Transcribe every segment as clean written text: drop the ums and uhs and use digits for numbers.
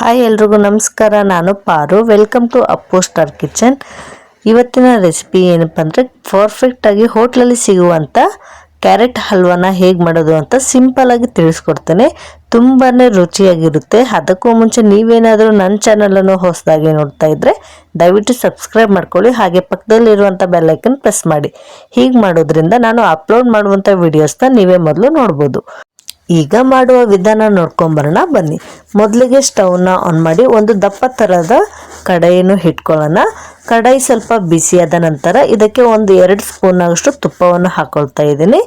Hi ಎಲ್ರಿಗೂ ನಮಸ್ಕಾರ. ನಾನು Paaru. Welcome to Appu star kitchen. ಇವತ್ತಿನ ರೆಸಿಪಿ ಏನಪ್ಪ ಅಂದರೆ ಪರ್ಫೆಕ್ಟಾಗಿ ಹೋಟ್ಲಲ್ಲಿ ಸಿಗುವಂಥ ಕ್ಯಾರೆಟ್ ಹಲ್ವಾನ ಹೇಗೆ ಮಾಡೋದು ಅಂತ ಸಿಂಪಲ್ಲಾಗಿ ತಿಳಿಸ್ಕೊಡ್ತೇನೆ. ತುಂಬಾ ರುಚಿಯಾಗಿರುತ್ತೆ. ಅದಕ್ಕೂ ಮುಂಚೆ ನೀವೇನಾದರೂ ನನ್ನ ಚಾನಲನ್ನು ಹೊಸದಾಗಿ ನೋಡ್ತಾ ಇದ್ದರೆ ದಯವಿಟ್ಟು ಸಬ್ಸ್ಕ್ರೈಬ್ ಮಾಡ್ಕೊಳ್ಳಿ. ಹಾಗೆ ಪಕ್ಕದಲ್ಲಿರುವಂಥ ಬೆಲ್ಲೈಕನ್ ಪ್ರೆಸ್ ಮಾಡಿ. ಹೀಗೆ ಮಾಡೋದ್ರಿಂದ ನಾನು ಅಪ್ಲೋಡ್ ಮಾಡುವಂಥ ವಿಡಿಯೋಸ್ನ ನೀವೇ ಮೊದಲು ನೋಡ್ಬೋದು. ಈಗ ಮಾಡುವ ವಿಧಾನ ನೋಡ್ಕೊಂಬರೋಣ ಬನ್ನಿ. ಮೊದಲಿಗೆ ಸ್ಟವ್ನ ಆನ್ ಮಾಡಿ ಒಂದು ದಪ್ಪ ಥರದ ಕಡಾಯಿಯನ್ನು ಇಟ್ಕೊಳ್ಳೋಣ. ಕಡಾಯಿ ಸ್ವಲ್ಪ ಬಿಸಿಯಾದ ನಂತರ ಇದಕ್ಕೆ ಒಂದು 2 ಸ್ಪೂನ್ ಆಗೋಷ್ಟು ತುಪ್ಪವನ್ನು ಹಾಕೊಳ್ತಾ ಇದ್ದೀನಿ.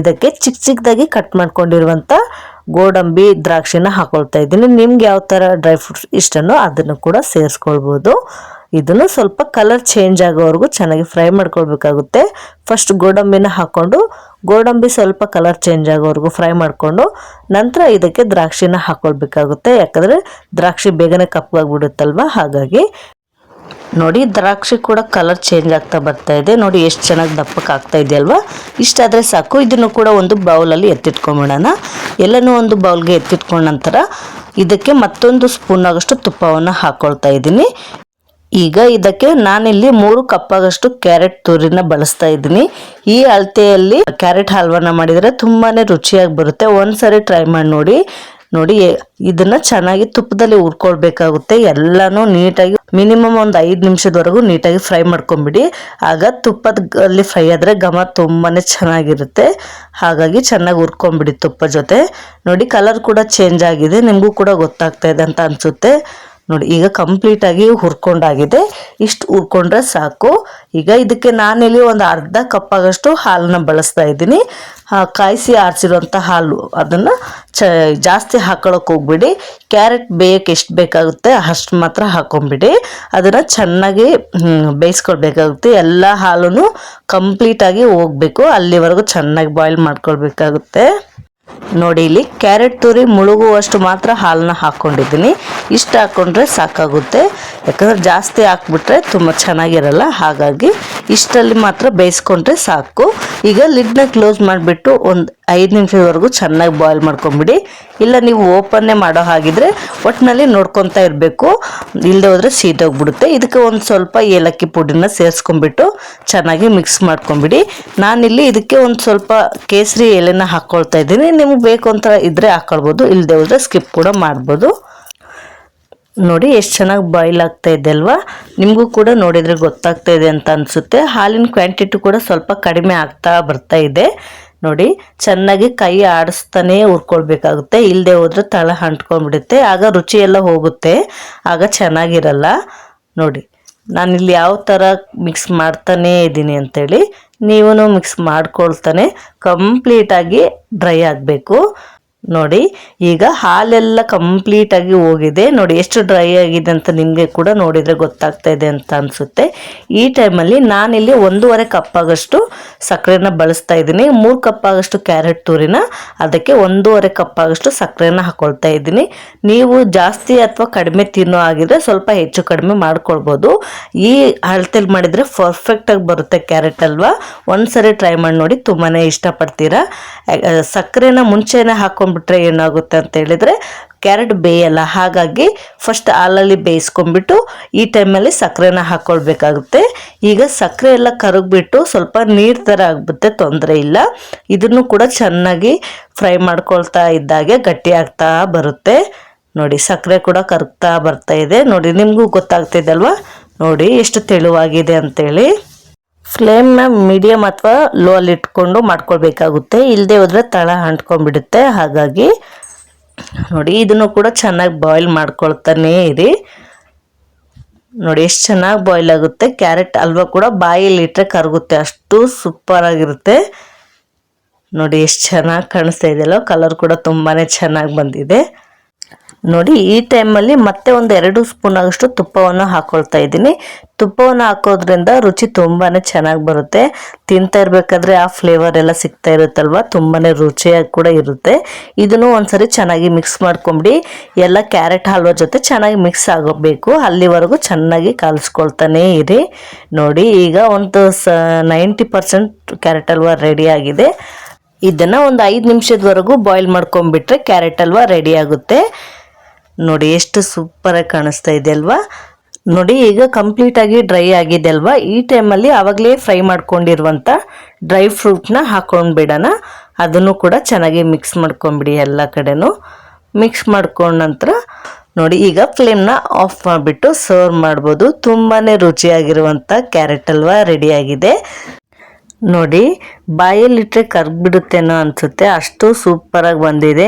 ಇದಕ್ಕೆ ಚಿಕ್ಕದಾಗಿ ಕಟ್ ಮಾಡ್ಕೊಂಡಿರುವಂಥ ಗೋಡಂಬಿ ದ್ರಾಕ್ಷಿನ ಹಾಕೊಳ್ತಾ ಇದ್ದೀನಿ. ನಿಮ್ಗೆ ಯಾವ ಥರ ಡ್ರೈ ಫ್ರೂಟ್ಸ್ ಇಷ್ಟನೋ ಅದನ್ನು ಕೂಡ ಸೇರಿಸ್ಕೊಳ್ಬೋದು. ಇದನ್ನು ಸ್ವಲ್ಪ ಕಲರ್ ಚೇಂಜ್ ಆಗೋವರೆಗೂ ಚೆನ್ನಾಗಿ ಫ್ರೈ ಮಾಡ್ಕೊಳ್ಬೇಕಾಗುತ್ತೆ. ಫಸ್ಟ್ ಗೋಡಂಬಿನ ಹಾಕ್ಕೊಂಡು ಗೋಡಂಬಿ ಸ್ವಲ್ಪ ಕಲರ್ ಚೇಂಜ್ ಆಗೋವರೆಗೂ ಫ್ರೈ ಮಾಡಿಕೊಂಡು ನಂತರ ಇದಕ್ಕೆ ದ್ರಾಕ್ಷಿನ ಹಾಕ್ಕೊಳ್ಬೇಕಾಗುತ್ತೆ. ಯಾಕಂದರೆ ದ್ರಾಕ್ಷಿ ಬೇಗನೆ ಕಪ್ಪಗಾಗ್ಬಿಡುತ್ತಲ್ವ, ಹಾಗಾಗಿ ನೋಡಿ ದ್ರಾಕ್ಷಿ ಕೂಡ ಕಲರ್ ಚೇಂಜ್ ಆಗ್ತಾ ಬರ್ತಾ ಇದೆ. ನೋಡಿ ಎಷ್ಟು ಚೆನ್ನಾಗಿ ದಪ್ಪಕ್ಕೆ ಆಗ್ತಾ ಇದೆಯಲ್ವಾ. ಇಷ್ಟಾದರೆ ಸಾಕು. ಇದನ್ನು ಕೂಡ ಒಂದು ಬೌಲಲ್ಲಿ ಎತ್ತಿಟ್ಕೊಂಬಿಡೋಣ. ಎಲ್ಲನೂ ಒಂದು ಬೌಲ್ಗೆ ಎತ್ತಿಟ್ಕೊಂಡ ನಂತರ ಇದಕ್ಕೆ ಮತ್ತೊಂದು ಸ್ಪೂನ್ ಆಗೋಷ್ಟು ತುಪ್ಪವನ್ನು ಹಾಕ್ಕೊಳ್ತಾ ಇದ್ದೀನಿ. ಈಗ ಇದಕ್ಕೆ ನಾನಿಲ್ಲಿ 3 ಕಪ್ಪಾಗಷ್ಟು ಕ್ಯಾರೆಟ್ ತುರಿನ ಬಳಸ್ತಾ ಇದ್ದೀನಿ. ಈ ಅಳತೆಯಲ್ಲಿ ಕ್ಯಾರೆಟ್ ಹಲ್ವಾನ ಮಾಡಿದರೆ ತುಂಬಾ ರುಚಿಯಾಗಿ ಬರುತ್ತೆ. ಒಂದ್ಸರಿ ಟ್ರೈ ಮಾಡಿ ನೋಡಿ. ಇದನ್ನ ಚೆನ್ನಾಗಿ ತುಪ್ಪದಲ್ಲಿ ಹುರ್ಕೊಳ್ಬೇಕಾಗುತ್ತೆ. ಎಲ್ಲಾನು ನೀಟಾಗಿ ಮಿನಿಮಮ್ ಒಂದು 5 ನಿಮಿಷದವರೆಗೂ ನೀಟಾಗಿ ಫ್ರೈ ಮಾಡ್ಕೊಂಬಿಡಿ. ಆಗ ತುಪ್ಪದಲ್ಲಿ ಫ್ರೈ ಆದರೆ ಘಮ ತುಂಬಾನೇ ಚೆನ್ನಾಗಿರುತ್ತೆ. ಹಾಗಾಗಿ ಚೆನ್ನಾಗಿ ಹುರ್ಕೊಂಬಿಡಿ ತುಪ್ಪ ಜೊತೆ. ನೋಡಿ ಕಲರ್ ಕೂಡ ಚೇಂಜ್ ಆಗಿದೆ, ನಿಮಗೂ ಕೂಡ ಗೊತ್ತಾಗ್ತಾ ಇದೆ ಅಂತ ಅನ್ಸುತ್ತೆ. ನೋಡಿ ಈಗ ಕಂಪ್ಲೀಟಾಗಿ ಹುರ್ಕೊಂಡಾಗಿದೆ. ಇಷ್ಟು ಹುರ್ಕೊಂಡ್ರೆ ಸಾಕು. ಈಗ ಇದಕ್ಕೆ ನಾನಿಲ್ಲಿ ಒಂದು ಅರ್ಧ ಕಪ್ಪಾಗಷ್ಟು ಹಾಲನ್ನ ಬಳಸ್ತಾ ಇದ್ದೀನಿ. ಕಾಯಿಸಿ ಆರಿಸಿರುವಂಥ ಹಾಲು, ಅದನ್ನು ಜಾಸ್ತಿ ಹಾಕೊಳ್ಳೋಕೆ ಹೋಗ್ಬಿಡಿ. ಕ್ಯಾರೆಟ್ ಬೇಯಕ್ಕೆ ಎಷ್ಟು ಬೇಕಾಗುತ್ತೆ ಅಷ್ಟು ಮಾತ್ರ ಹಾಕೊಂಬಿಡಿ. ಅದನ್ನು ಚೆನ್ನಾಗಿ ಬೇಯಿಸ್ಕೊಳ್ಬೇಕಾಗುತ್ತೆ. ಎಲ್ಲ ಹಾಲೂ ಕಂಪ್ಲೀಟಾಗಿ ಹೋಗಬೇಕು, ಅಲ್ಲಿವರೆಗೂ ಚೆನ್ನಾಗಿ ಬಾಯ್ಲ್ ಮಾಡ್ಕೊಳ್ಬೇಕಾಗುತ್ತೆ. ನೋಡಿ ಇಲ್ಲಿ ಕ್ಯಾರೆಟ್ ತುರಿ ಮುಳುಗುವಷ್ಟು ಮಾತ್ರ ಹಾಲನ್ನ ಹಾಕ್ಕೊಂಡಿದ್ದೀನಿ. ಇಷ್ಟು ಹಾಕ್ಕೊಂಡ್ರೆ ಸಾಕಾಗುತ್ತೆ. ಯಾಕಂದರೆ ಜಾಸ್ತಿ ಹಾಕ್ಬಿಟ್ರೆ ತುಂಬ ಚೆನ್ನಾಗಿರಲ್ಲ, ಹಾಗಾಗಿ ಇಷ್ಟಲ್ಲಿ ಮಾತ್ರ ಬೇಯಿಸ್ಕೊಂಡ್ರೆ ಸಾಕು. ಈಗ ಲಿಡ್ನ ಕ್ಲೋಸ್ ಮಾಡಿಬಿಟ್ಟು ಒಂದು 5 ನಿಮಿಷದವರೆಗೂ ಚೆನ್ನಾಗಿ ಬಾಯ್ಲ್ ಮಾಡ್ಕೊಂಬಿಡಿ. ಇಲ್ಲ ನೀವು ಓಪನ್ನೇ ಮಾಡೋ ಹಾಗಿದ್ರೆ ಒಟ್ಟಿನಲ್ಲಿ ನೋಡ್ಕೊತಾ ಇರಬೇಕು, ಇಲ್ಲದೆ ಹೋದರೆ ಸೀದೋಗ್ಬಿಡುತ್ತೆ. ಇದಕ್ಕೆ ಒಂದು ಸ್ವಲ್ಪ ಏಲಕ್ಕಿ ಪುಡಿನ ಸೇರಿಸ್ಕೊಂಡ್ಬಿಟ್ಟು ಚೆನ್ನಾಗಿ ಮಿಕ್ಸ್ ಮಾಡ್ಕೊಂಬಿಡಿ. ನಾನಿಲ್ಲಿ ಇದಕ್ಕೆ ಒಂದು ಸ್ವಲ್ಪ ಕೇಸರಿ ಎಲೆನ ಹಾಕ್ಕೊಳ್ತಾ ಇದ್ದೀನಿ. ನಿಮ್ಗೆ ಬೇಕು ಅಂತ ಇದ್ದರೆ ಹಾಕ್ಕೊಳ್ಬೋದು, ಇಲ್ಲದೆ ಹೋದರೆ ಸ್ಕಿಪ್ ಕೂಡ ಮಾಡ್ಬೋದು. ನೋಡಿ ಎಷ್ಟು ಚೆನ್ನಾಗಿ ಬಾಯ್ಲ್ ಆಗ್ತಾ ಇದೆ ಅಲ್ವಾ. ನಿಮಗೂ ಕೂಡ ನೋಡಿದರೆ ಗೊತ್ತಾಗ್ತಾ ಇದೆ ಅಂತ ಅನಿಸುತ್ತೆ. ಹಾಲಿನ ಕ್ವಾಂಟಿಟಿ ಕೂಡ ಸ್ವಲ್ಪ ಕಡಿಮೆ ಆಗ್ತಾ ಬರ್ತಾ ಇದೆ. ನೋಡಿ ಚೆನ್ನಾಗಿ ಕೈ ಆಡಿಸ್ತಾನೆ ಹುರ್ಕೊಳ್ಬೇಕಾಗುತ್ತೆ, ಇಲ್ಲದೆ ಹೋದರೆ ತಳ ಅಂಟ್ಕೊಂಡ್ಬಿಡುತ್ತೆ. ಆಗ ರುಚಿ ಎಲ್ಲ ಹೋಗುತ್ತೆ, ಆಗ ಚೆನ್ನಾಗಿರಲ್ಲ. ನೋಡಿ ನಾನಿಲ್ಲಿ ಯಾವ ಥರ ಮಿಕ್ಸ್ ಮಾಡ್ತಾನೇ ಇದ್ದೀನಿ ಅಂತೇಳಿ ನೀವು ಮಿಕ್ಸ್ ಮಾಡ್ಕೊಳ್ತಾನೆ ಕಂಪ್ಲೀಟಾಗಿ ಡ್ರೈ ಆಗಬೇಕು. ನೋಡಿ ಈಗ ಹಾಲೆಲ್ಲ ಕಂಪ್ಲೀಟಾಗಿ ಹೋಗಿದೆ. ನೋಡಿ ಎಷ್ಟು ಡ್ರೈ ಆಗಿದೆ ಅಂತ ನಿಮಗೆ ಕೂಡ ನೋಡಿದರೆ ಗೊತ್ತಾಗ್ತಾ ಇದೆ ಅಂತ ಅನಿಸುತ್ತೆ. ಈ ಟೈಮಲ್ಲಿ ನಾನಿಲ್ಲಿ 1.5 ಕಪ್ಪಾಗಷ್ಟು ಸಕ್ಕರೆನ ಬಳಸ್ತಾ ಇದ್ದೀನಿ. 3 ಕಪ್ಪಾಗಷ್ಟು ಕ್ಯಾರೆಟ್ ತುರಿನ, ಅದಕ್ಕೆ 1.5 ಕಪ್ಪಾಗಷ್ಟು ಸಕ್ಕರೆನ ಹಾಕ್ಕೊಳ್ತಾ ಇದ್ದೀನಿ. ನೀವು ಜಾಸ್ತಿ ಅಥವಾ ಕಡಿಮೆ ತಿನ್ನೋ ಆಗಿದ್ರೆ ಸ್ವಲ್ಪ ಹೆಚ್ಚು ಕಡಿಮೆ ಮಾಡ್ಕೊಳ್ಬೋದು. ಈ ಅಳತೆಯಲ್ಲಿ ಮಾಡಿದರೆ ಪರ್ಫೆಕ್ಟಾಗಿ ಬರುತ್ತೆ ಕ್ಯಾರೆಟ್ ಹಲ್ವಾ. ಒಂದ್ಸರಿ ಟ್ರೈ ಮಾಡಿ ನೋಡಿ, ತುಂಬಾ ಇಷ್ಟಪಡ್ತೀರಾ. ಸಕ್ಕರೆನ ಮುಂಚೆನೇ ಹಾಕ್ಕೊಂಡ್ಬಿಟ್ರೆ ಏನಾಗುತ್ತೆ ಅಂತ ಹೇಳಿದರೆ ಕ್ಯಾರೆಟ್ ಬೇಯಲ್ಲ. ಹಾಗಾಗಿ ಫಸ್ಟ್ ಹಾಲಲ್ಲಿ ಬೇಯಿಸ್ಕೊಂಡ್ಬಿಟ್ಟು ಈ ಟೈಮಲ್ಲಿ ಸಕ್ಕರೆನ ಹಾಕ್ಕೊಳ್ಬೇಕಾಗುತ್ತೆ. ಈಗ ಸಕ್ಕರೆ ಎಲ್ಲ ಕರಗಿಬಿಟ್ಟು ಸ್ವಲ್ಪ ನೀರು ಥರ ಆಗ್ಬಿಡುತ್ತೆ, ತೊಂದರೆ ಇಲ್ಲ. ಇದನ್ನು ಕೂಡ ಚೆನ್ನಾಗಿ ಫ್ರೈ ಮಾಡ್ಕೊಳ್ತಾ ಇದ್ದಾಗೆ ಗಟ್ಟಿ ಆಗ್ತಾ ಬರುತ್ತೆ. ನೋಡಿ ಸಕ್ಕರೆ ಕೂಡ ಕರಗ್ತಾ ಬರ್ತಾ ಇದೆ. ನೋಡಿ ನಿಮಗೂ ಗೊತ್ತಾಗ್ತಿದೆ ಅಲ್ವಾ. ನೋಡಿ ಎಷ್ಟು ತೆಳುವಾಗಿದೆ ಅಂತೇಳಿ. ಫ್ಲೇಮ್ನ ಮೀಡಿಯಮ್ ಅಥವಾ ಲೋ ಅಲ್ಲಿ ಇಟ್ಕೊಂಡು ಮಾಡ್ಕೊಳ್ಬೇಕಾಗುತ್ತೆ, ಇಲ್ಲದೆ ಹೋದರೆ ತಳ ಅಂಟ್ಕೊಂಡ್ಬಿಡುತ್ತೆ. ಹಾಗಾಗಿ ನೋಡಿ ಇದನ್ನು ಕೂಡ ಚೆನ್ನಾಗಿ ಬಾಯ್ಲ್ ಮಾಡ್ಕೊಳ್ತಾನೇ ಇರಿ. ನೋಡಿ ಎಷ್ಟು ಚೆನ್ನಾಗಿ ಬಾಯ್ಲ್ ಆಗುತ್ತೆ. ಕ್ಯಾರೆಟ್ ಹಲ್ವಾ ಕೂಡ ಬಾಯಲ್ಲಿ ಇಟ್ಟರೆ ಕರಗುತ್ತೆ, ಅಷ್ಟು ಸೂಪರ್ ಆಗಿರುತ್ತೆ. ನೋಡಿ ಎಷ್ಟು ಚೆನ್ನಾಗಿ ಕಾಣಿಸ್ತಾ ಇದೆಯಲ್ಲ, ಕಲರ್ ಕೂಡ ತುಂಬಾ ಚೆನ್ನಾಗಿ ಬಂದಿದೆ. ನೋಡಿ ಈ ಟೈಮಲ್ಲಿ ಮತ್ತೆ ಒಂದು 2 ಸ್ಪೂನ್ ಆಗೋಷ್ಟು ತುಪ್ಪವನ್ನು ಹಾಕ್ಕೊಳ್ತಾ ಇದ್ದೀನಿ. ತುಪ್ಪವನ್ನು ಹಾಕೋದ್ರಿಂದ ರುಚಿ ತುಂಬಾ ಚೆನ್ನಾಗಿ ಬರುತ್ತೆ. ತಿಂತಾ ಇರಬೇಕಾದ್ರೆ ಆ ಫ್ಲೇವರ್ ಎಲ್ಲ ಸಿಗ್ತಾ ಇರುತ್ತಲ್ವ, ತುಂಬಾ ರುಚಿಯಾಗಿ ಕೂಡ ಇರುತ್ತೆ. ಇದನ್ನು ಒಂದ್ಸರಿ ಚೆನ್ನಾಗಿ ಮಿಕ್ಸ್ ಮಾಡ್ಕೊಂಬಿಡಿ. ಎಲ್ಲ ಕ್ಯಾರೆಟ್ ಹಲ್ವಾ ಜೊತೆ ಚೆನ್ನಾಗಿ ಮಿಕ್ಸ್ ಆಗೋಬೇಕು, ಅಲ್ಲಿವರೆಗೂ ಚೆನ್ನಾಗಿ ಕಲಿಸ್ಕೊಳ್ತಾನೇ ಇರಿ. ನೋಡಿ ಈಗ ಒಂದು 90% ಕ್ಯಾರೆಟ್ ಹಲ್ವಾ ರೆಡಿ ಆಗಿದೆ. ಇದನ್ನು ಒಂದು 5 ನಿಮಿಷದವರೆಗೂ ಬಾಯ್ಲ್ ಮಾಡ್ಕೊಂಡ್ಬಿಟ್ರೆ ಕ್ಯಾರೆಟ್ ಹಲ್ವಾ ರೆಡಿ ಆಗುತ್ತೆ. ನೋಡಿ ಎಷ್ಟು ಸೂಪರಾಗಿ ಕಾಣಿಸ್ತಾ ಇದೆ ಅಲ್ವಾ. ನೋಡಿ ಈಗ ಕಂಪ್ಲೀಟಾಗಿ ಡ್ರೈ ಆಗಿದೆ ಅಲ್ವಾ. ಈ ಟೈಮಲ್ಲಿ ಆವಾಗಲೇ ಫ್ರೈ ಮಾಡ್ಕೊಂಡಿರುವಂಥ ಡ್ರೈ ಫ್ರೂಟ್ನ ಹಾಕೊಂಡ್ಬಿಡೋಣ. ಅದನ್ನು ಕೂಡ ಚೆನ್ನಾಗಿ ಮಿಕ್ಸ್ ಮಾಡ್ಕೊಂಬಿಡಿ ಎಲ್ಲ ಕಡೆನೂ. ಮಿಕ್ಸ್ ಮಾಡ್ಕೊಂಡ ನಂತರ ನೋಡಿ ಈಗ ಫ್ಲೇಮ್ನ ಆಫ್ ಮಾಡಿಬಿಟ್ಟು ಸರ್ವ್ ಮಾಡ್ಬೋದು. ತುಂಬಾ ರುಚಿಯಾಗಿರುವಂಥ ಕ್ಯಾರೆಟ್ ಹಲ್ವಾ ರೆಡಿಯಾಗಿದೆ. ನೋಡಿ ಬಾಯಲ್ಲಿಟ್ಟರೆ ಕರ್ಗ್ಬಿಡುತ್ತೇನೋ ಅನಿಸುತ್ತೆ, ಅಷ್ಟು ಸೂಪರಾಗಿ ಬಂದಿದೆ.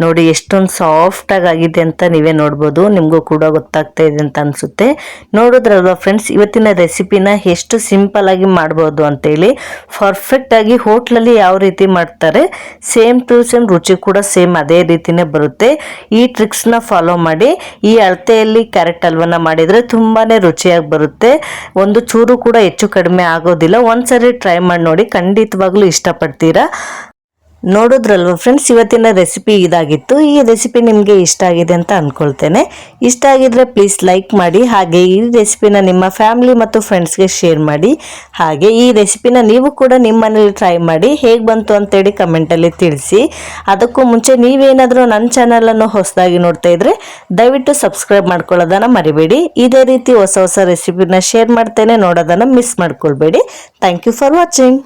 ನೋಡಿ ಎಷ್ಟೊಂದು ಸಾಫ್ಟಾಗಿ ಆಗಿದೆ ಅಂತ ನೀವೇ ನೋಡ್ಬೋದು. ನಿಮಗೂ ಕೂಡ ಗೊತ್ತಾಗ್ತಾ ಇದೆ ಅಂತ ಅನಿಸುತ್ತೆ. ನೋಡಿದ್ರಲ್ವ ಫ್ರೆಂಡ್ಸ್, ಇವತ್ತಿನ ರೆಸಿಪಿನ ಎಷ್ಟು ಸಿಂಪಲ್ಲಾಗಿ ಮಾಡ್ಬೋದು ಅಂತೇಳಿ. ಪರ್ಫೆಕ್ಟಾಗಿ ಹೋಟ್ಲಲ್ಲಿ ಯಾವ ರೀತಿ ಮಾಡ್ತಾರೆ ಸೇಮ್ ಟು ಸೇಮ್ ರುಚಿ ಕೂಡ ಸೇಮ್ ಅದೇ ರೀತಿನೇ ಬರುತ್ತೆ. ಈ ಟ್ರಿಕ್ಸ್ನ ಫಾಲೋ ಮಾಡಿ ಈ ಅಳತೆಯಲ್ಲಿ ಕ್ಯಾರೆಟ್ ಹಲ್ವನ ಮಾಡಿದರೆ ತುಂಬಾ ರುಚಿಯಾಗಿ ಬರುತ್ತೆ. ಒಂದು ಚೂರು ಕೂಡ ಹೆಚ್ಚು ಕಡಿಮೆ ಆಗೋದಿಲ್ಲ. ಒಂದ್ಸರಿ ಟ್ರೈ ಮಾಡಿ ನೋಡಿ, ಖಂಡಿತವಾಗ್ಲೂ ಇಷ್ಟಪಡ್ತೀರಾ. ನೋಡಿದ್ರಲ್ವ ಫ್ರೆಂಡ್ಸ್, ಇವತ್ತಿನ ರೆಸಿಪಿ ಇದಾಗಿತ್ತು. ಈ ರೆಸಿಪಿ ನಿಮಗೆ ಇಷ್ಟ ಆಗಿದೆ ಅಂತ ಅಂದ್ಕೊಳ್ತೇನೆ. ಇಷ್ಟ ಆಗಿದ್ರೆ ಪ್ಲೀಸ್ ಲೈಕ್ ಮಾಡಿ. ಹಾಗೆ ಈ ರೆಸಿಪಿನ ನಿಮ್ಮ ಫ್ಯಾಮಿಲಿ ಮತ್ತು ಫ್ರೆಂಡ್ಸ್ಗೆ ಶೇರ್ ಮಾಡಿ. ಹಾಗೆ ಈ ರೆಸಿಪಿನ ನೀವು ಕೂಡ ನಿಮ್ಮ ಮನೇಲಿ ಟ್ರೈ ಮಾಡಿ ಹೇಗೆ ಬಂತು ಅಂತೇಳಿ ಕಮೆಂಟಲ್ಲಿ ತಿಳಿಸಿ. ಅದಕ್ಕೂ ಮುಂಚೆ ನೀವೇನಾದರೂ ನನ್ನ ಚಾನಲನ್ನು ಹೊಸದಾಗಿ ನೋಡ್ತಾ ಇದ್ರೆ ದಯವಿಟ್ಟು ಸಬ್ಸ್ಕ್ರೈಬ್ ಮಾಡ್ಕೊಳ್ಳೋದನ್ನು ಮರಿಬೇಡಿ. ಇದೇ ರೀತಿ ಹೊಸ ಹೊಸ ರೆಸಿಪಿನ ಶೇರ್ ಮಾಡ್ತೇನೆ, ನೋಡೋದನ್ನು ಮಿಸ್ ಮಾಡ್ಕೊಳ್ಬೇಡಿ. Thank you for watching.